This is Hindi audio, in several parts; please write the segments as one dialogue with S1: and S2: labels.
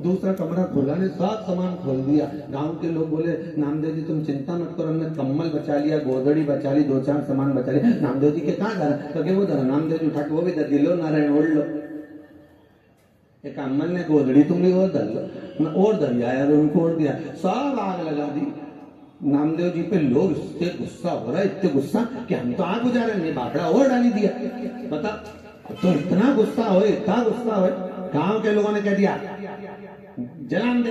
S1: दूसरा कमरा खोला ने सब सामान खोल दिया। गांव के लोग बोले नामदेव जी तुम चिंता मत करो, हमने कम्बल बचा लिया, गोदड़ी बचा ली, 2-4 सामान बचा लिया। नामदेव जी के कहाँ धरा? तो वो धरा नामदेव जी उठा के वो भी धर लो, नारायण ओढ़ लो। एक अम्मल ने गोदड़ी तुम भी वो धर लो और दरिया यार उनको ओढ़ दिया, सब आग लगा दी। नामदेव जी पे लोग इतने गुस्सा हो रहा है, इतने गुस्सा कि हम तो आग बुझा रहे हैं, बाकड़ा और डाली दिया। बता तो इतना गुस्सा हो, इतना गुस्सा हो। गांव के लोगों ने कह दिया जलान दे,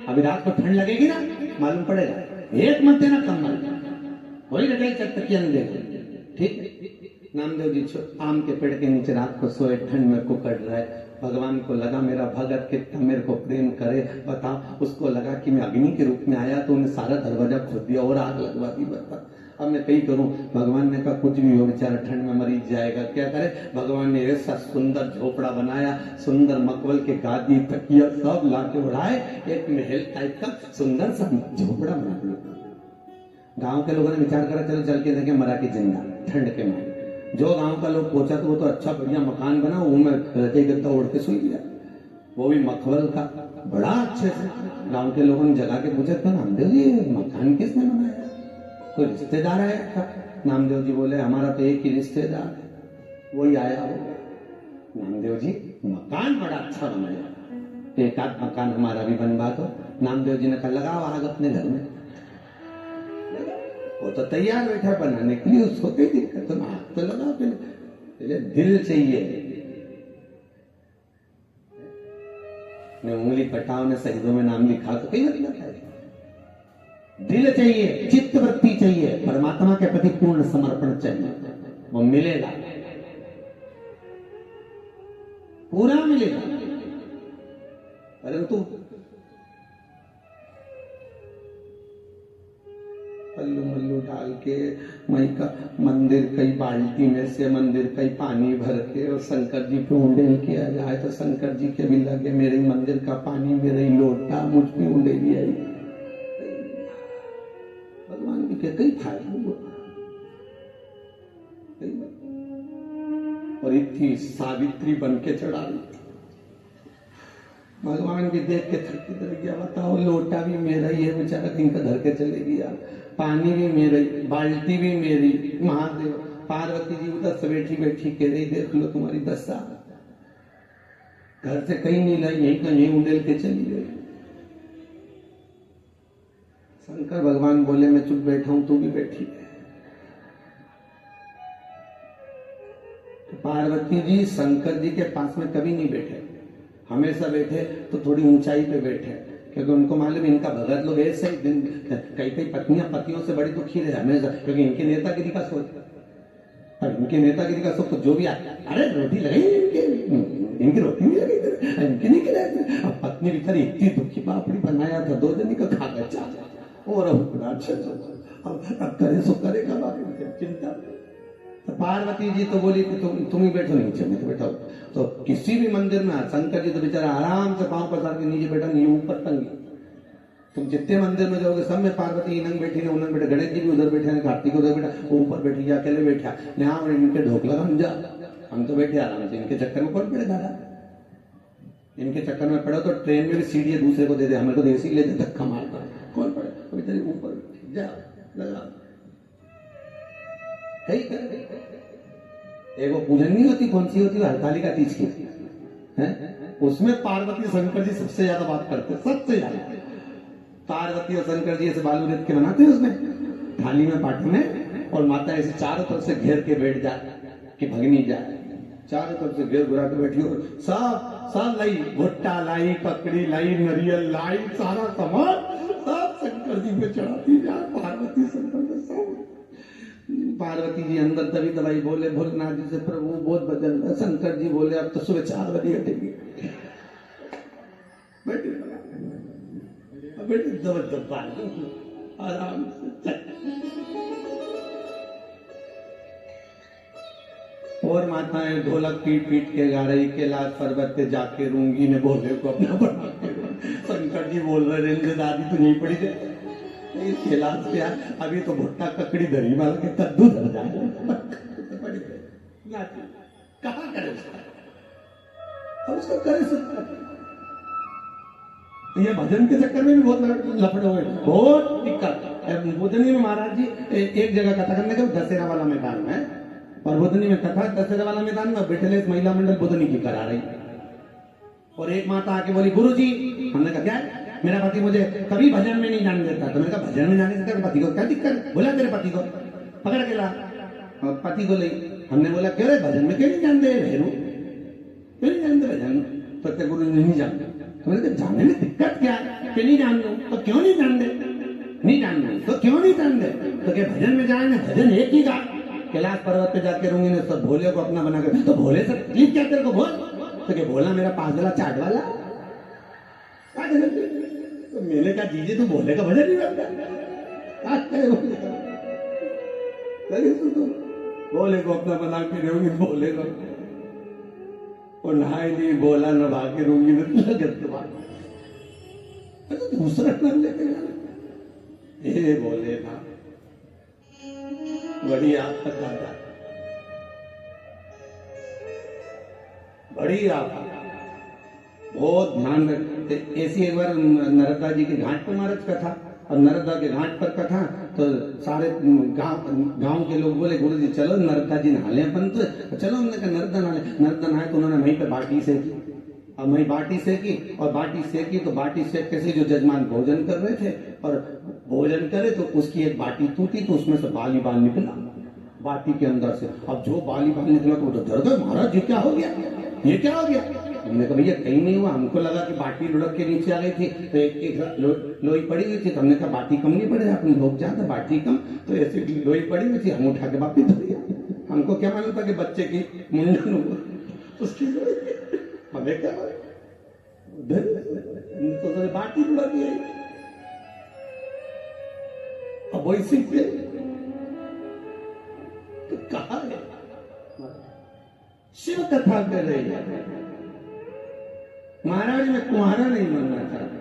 S1: अभी रात को ठंड लगेगी ना मालूम पड़ेगा, एक मत देना कम्बल, वही लगाई चकचकिया नहीं देगा। ठीक। नामदेव जी आम के पेड़ के नीचे रात को सोए, ठंड में कुकड़ रहे। भगवान को लगा मेरा भगत कितना मेरे को प्रेम करे, बताओ। उसको लगा कि मैं अग्नि के रूप में आया तो उन्हें सारा दरवाजा खोल दिया और आग लगवा दी। बता अब मैं कहीं करूं? भगवान ने कहा कुछ भी हो, बेचारा ठंड में मरी जाएगा, क्या करे। भगवान ने ऐसा सुंदर झोपड़ा बनाया, सुंदर मकबल के गादी तकिया सब लाके उड़ाए, एक महल टाइप का सुंदर सा झोपड़ा बना दिया। गांव के लोगों ने विचार करा चलो चल के देखे मरा के जिंदा ठंड के मारे। जो गांव का लोग पहुंचा तो वो तो अच्छा बढ़िया मकान बना, वो में रजाई गद्दा ओढ़ के सोई गया, वो भी मखमल का बड़ा अच्छे से। गांव के लोगों ने जगा के पूछा तो नामदेव जी मकान किसने बनाया? कोई रिश्तेदार आया था? नामदेव जी बोले हमारा तो एक ही रिश्तेदार है, वही आया होगा। नामदेव जी मकान बड़ा अच्छा बनाया, एक आध मकान हमारा भी बनवा दो। नामदेव जी ने कहा लगाओ आग अपने घर में। वो तो तैयार बैठा बनाने के लिए, उसको कोई दिक्कत तो आग तो लगाओ, पहले दिल चाहिए। ने उंगली कटाओ ने शहीदों में नाम लिखा तो कई मतलब है। दिल चाहिए, चित्त वृत्ति चाहिए, परमात्मा के प्रति पूर्ण समर्पण चाहिए, वो मिलेगा, पूरा मिलेगा। परंतु पल्लू मल्लू डाल के मई का मंदिर कई बाल्टी में से मंदिर कई पानी भर के और शंकर जी पे उंडेल किया जाए तो शंकर जी के भी लगे मेरे मंदिर का पानी मेरे लोटा मुझ पे उंडेली आई। भगवान भी के कई फायदे और इतनी सावित्री बन के चढ़ा दी। भगवान भी देख के थकी दर गया, बताओ लोटा भी मेरा ही है, बेचारा कहीं का धर के चले गया, पानी भी मेरा ही, बाल्टी भी मेरी। महादेव पार्वती जी उधर से बैठी बैठी कह रही देख लो तुम्हारी दशा, घर से कहीं नहीं लाई, यहीं का यहीं उंडेल के चली गई। शंकर भगवान बोले मैं चुप बैठा हूं, तू भी बैठी है। तो पार्वती जी शंकर जी के पास में कभी नहीं बैठे, हमेशा बैठे तो थोड़ी ऊंचाई पे बैठे, क्योंकि उनको मालूम इनका भगत लोग ऐसे ही दिन कई कई पत्नियां पतियों से बड़ी दुखी रहे हमेशा, क्योंकि इनके नेतागिरी का सोच, और इनके नेतागिरी का सोच तो जो भी आता अरे रोटी लगाई इनकी रोटी नहीं लगी, इनकी नहीं खिलाई। अब पत्नी बेचारी इतनी दुखी, पापड़ी बनाया था 2 दिन का खा गया और अब करे सो करेगा, बाकी चिंता। तो पार्वती जी तो बोली कि तुम ही बैठो नीचे, मैं तो बैठा। तो किसी भी मंदिर में शंकर जी तो बेचारा आराम से पांव पसार के नीचे बैठा, नहीं ऊपर टंगी। तुम जितने मंदिर में जाओगे सब में पार्वती नंग बैठी ना उनंग बैठे, गणेश जी भी उधर बैठे ना, कार्तिक उधर बैठा, ऊपर बैठी जा अकेले बैठा यहाँ इनके ढोकला हम जा, हम तो बैठे आराम से। इनके चक्कर में कौन पड़ेगा? इनके चक्कर में पड़ो तो ट्रेन में भी सीढ़ी दूसरे को दे दे, हमें तो देसी ले दे, धक्का मारता कौन पड़े, तो बेचारी ऊपर जा लगा। एक वो पूजन नहीं होती, कौन सी होती है हरतालिका तीज की है, उसमें पार्वती शंकर जी सबसे ज्यादा बात करते, सबसे ज्यादा। पार्वती और शंकर जी ऐसे बालू रेत के बनाते हैं उसमें थाली में पाटी में, और माता ऐसे चारों तरफ से घेर के बैठ जाए कि भगनी जाए, चारों तरफ से घेर घुरा के बैठी और सब लाई, भुट्टा लाई, ककड़ी लाई, नरियल लाई, सारा सामान सब शंकर जी पे चढ़ाती जाए। पार्वती शंकर जी सब, पार्वती जी अंदर दबी दबाई बोले भोलेनाथ जी से प्रभु बहुत भजन। शंकर जी बोले अब तो सुबह 4 बजे हटेगी, बेटे दबा आराम से। और माताएं ढोलक पीट पीट के गा रही, कैलाश पर्वत पे जाके रूंगी ने बोले को अपना बना के। शंकर जी बोल रहे रेंज दादी तो नहीं पड़ी थे कैलाश पे, अभी तो भुट्टा ककड़ी धरी वाला के कद्दू धर जाए, कहाँ करे उसका, और उसका करे सकता। ये भजन के चक्कर में भी बहुत लफड़े हुए, बहुत दिक्कत। बुधनी में महाराज जी एक जगह कथा करने के दशहरा वाला मैदान में, और बुधनी में कथा दशहरा वाला मैदान में बैठे महिला मंडल बुधनी की करा रही, और एक माता आके बोली गुरुजी, हमने कहा क्या है, मेरा पति मुझे कभी भजन में नहीं जाने देता। तो मैंने कहा भजन में जाने से तेरे पति को क्या दिक्कत है? बोला तेरे पति को पकड़ के ला, पति को ले। हमने बोला क्यों रे भजन में क्यों नहीं जानते भैरू, क्यों नहीं जानते भजन? तो गुरु नहीं जानते। तो मैंने कहा जाने में दिक्कत क्या है? क्यों नहीं जान दो? तो क्यों नहीं जान दे? नहीं जान दे तो क्यों नहीं जान दे? तो क्या भजन में जाए, भजन एक ही गा। कैलाश पर्वत पे जाके रूंगी ने सब भोले को अपना बना कर, तो भोले से तकलीफ क्या तेरे को बोल? तो क्या बोला मेरा पागला चाट वाला? तो मैंने कहा जीजे तू भोले का भजन नहीं बनता, भोले को अपना बना के रहूंगी, भोले को और नहाए नहीं बोला न भागे रूंगी तो दूसरा नाम लेते ये बोले ना बड़ी आफत आता, बड़ी आफत, बहुत ध्यान रखते। ऐसी एक बार नर्मदा जी के घाट पर महाराज का था, और नर्मदा के घाट पर का था, तो सारे गांव के लोग बोले गुरु जी चलो नर्मदा जी नहा ले अपन, तो चलो हमने कहा नर्मदा नहा ले। नर्मदा नहाए तो उन्होंने वहीं पे बाटी सेकी, और वहीं बाटी सेकी, और बाटी सेकी तो बाटी सेक कैसे जो जजमान भोजन कर रहे थे, और भोजन करे तो उसकी एक बाटी टूटी, तो उसमें से बाली बाल निकला बाटी के अंदर से। अब जो बाली बाल निकला तो डर गए, महाराज ये क्या हो गया, ये क्या हो गया? हमने कहा भैया कहीं नहीं हुआ, हमको लगा कि बाटी लुढ़क के नीचे आ गई थी, तो एक लोई पड़ी हुई थी, तो हमने कहा बाटी कम नहीं पड़े, अपने लोग जाते बाटी कम, तो ऐसी लोई पड़ी हुई थी, हम उठा के वापिस धो दिया। हमको क्या मालूम था कि बच्चे की मुंडन उसकी हमें क्या तो बाटी लुढ़क गई। अब वही सीख गए तो कहा है शिव कथा कर रही है, महाराज मैं कुंवारा नहीं बनना चाहता,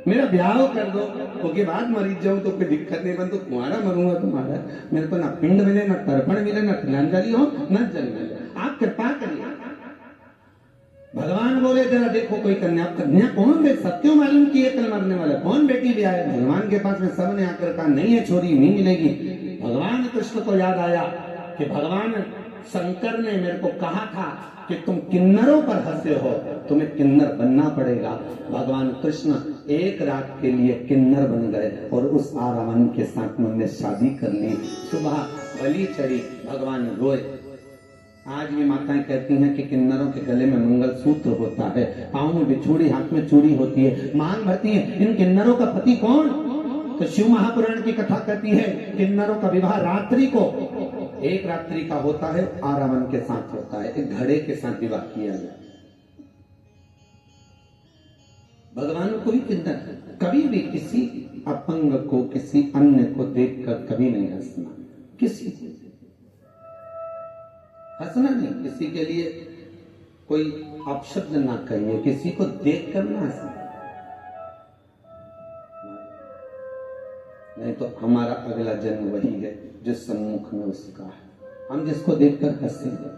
S1: मेरा ब्याह कर दो, उसके बाद मरीज जाऊं तो कोई दिक्कत नहीं, बन तो कुंवारा मरूंगा तो महाराज मेरे को ना पिंड मिले, ना तर्पण मिले, ना तिलांजलि हो, न जल मिले, आप कृपा करिए। भगवान बोले जरा देखो कोई कन्या, कन्या कौन दे सत्यों मालूम की है कल मरने वाला, कौन बेटी भी आए? भगवान के पास में सबने आकर कहा नहीं है छोरी नहीं मिलेगी। भगवान कृष्ण को याद आया कि भगवान शंकर ने मेरे को कहा था कि तुम किन्नरों पर हंसे हो, तुम्हें किन्नर बनना पड़ेगा। भगवान कृष्ण एक रात के लिए किन्नर बन गए और उस आरावन के साथ उन्होंने शादी कर ली। सुबह बलि चढ़ी, भगवान रोए। आज भी माताएं कहती हैं कि किन्नरों के गले में मंगलसूत्र होता है, पांव में बिछुड़ी, हाथ में चूड़ी होती है, मांग भरती है इन किन्नरों का पति कौन? तो शिव महापुराण की कथा कहती है किन्नरों का विवाह रात्रि को, एक रात्रि का होता है, आरावन के साथ होता है, एक घड़े के साथ विवाह किया गया। भगवान को भी किन्नर, कभी भी किसी अपंग को, किसी अन्य को देखकर कभी नहीं हंसना, किसी को हंसना नहीं, किसी के लिए कोई अपशब्द ना कहिए, किसी को देखकर ना हंसना, नहीं तो हमारा अगला जन्म वही है जो सम्मुख में उसका है। हम जिसको देखकर हंसेंगे,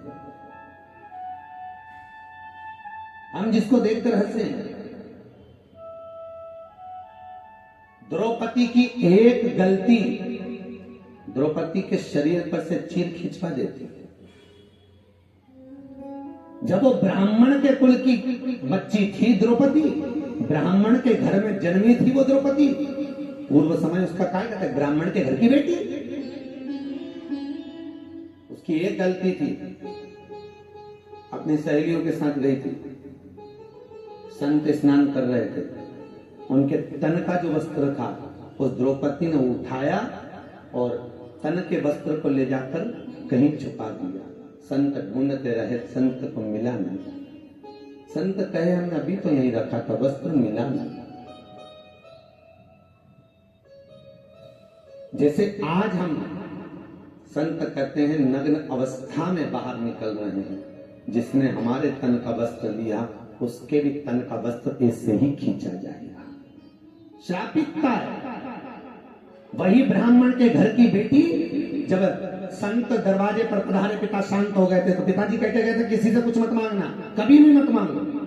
S1: हम जिसको देखकर हंसेंगे। द्रौपदी की एक गलती द्रौपदी के शरीर पर से चीर खिंचवा देती है। जब वो ब्राह्मण के कुल की बच्ची थी द्रौपदी, ब्राह्मण के घर में जन्मी थी वो द्रौपदी, पूर्व समय उसका क्या कहता है, ब्राह्मण के घर की बेटी। उसकी एक गलती थी, अपनी सहेलियों के साथ गई थी, संत स्नान कर रहे थे, उनके तन का जो वस्त्र था उस द्रौपदी ने उठाया और तन के वस्त्र को ले जाकर कहीं छुपा दिया। संत ढूंढते रहे, संत को मिला नहीं। संत कहे हमने अभी तो यहीं रखा था, वस्त्र मिला नहीं। जैसे आज हम संत कहते हैं नग्न अवस्था में बाहर निकल रहे हैं, जिसने हमारे तन का वस्त्र लिया उसके भी तन का वस्त्र ऐसे ही खींचा जाएगा। श्रापितता है। वही ब्राह्मण के घर की बेटी जब संत दरवाजे पर पधारे, पिता शांत हो गए थे, तो पिताजी कहते गए थे किसी से कुछ मत मांगना, कभी भी मत मांगना।